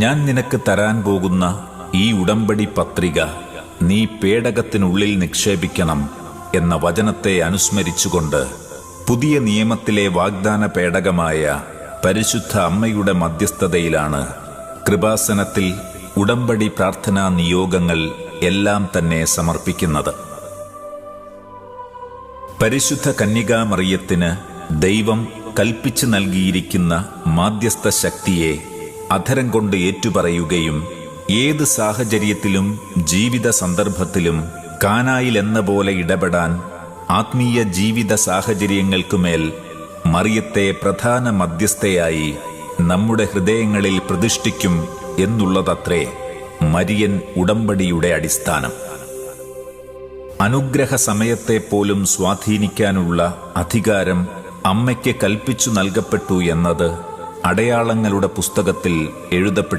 ഞാൻ നിനക്ക് തരാൻ പോകുന്ന ഈ ഉടമ്പടി പത്രിക നീ പേടകത്തിനുള്ളിൽ നിക്ഷേപിക്കണം എന്ന വചനത്തെ അനുസ്മരിച്ചുകൊണ്ട് പുതിയ നിയമത്തിലെ വാഗ്ദാന പേടകമായ പരിശുദ്ധ അമ്മയുടെ മധ്യസ്ഥതയിലാണ് കൃപാസനത്തിൽ ഉടമ്പടി പ്രാർത്ഥനാ നിയോഗങ്ങൾ എല്ലാം തന്നെ സമർപ്പിക്കുന്നത്. പരിശുദ്ധ കന്യകാമറിയത്തിന് ദൈവം കൽപ്പിച്ചു നൽകിയിരിക്കുന്ന മാധ്യസ്ഥ ശക്തിയെ അധരം കൊണ്ട് ഏറ്റുപറയുകയും ഏത് സാഹചര്യത്തിലും ജീവിത സന്ദർഭത്തിലും കാനായിലെന്ന പോലെ ഇടപെടാൻ ആത്മീയ ജീവിത സാഹചര്യങ്ങൾക്കുമേൽ മറിയത്തെ പ്രധാന മധ്യസ്ഥയായി നമ്മുടെ ഹൃദയങ്ങളിൽ പ്രതിഷ്ഠിക്കും എന്നുള്ളതത്രേ മരിയൻ ഉടമ്പടിയുടെ അടിസ്ഥാനം. അനുഗ്രഹ സമയത്തെപ്പോലും സ്വാധീനിക്കാനുള്ള അധികാരം അമ്മയ്ക്ക് കൽപ്പിച്ചു നൽകപ്പെട്ടു എന്നത് അടയാളങ്ങളുടെ പുസ്തകത്തിൽ എഴുതപ്പെട്ടു.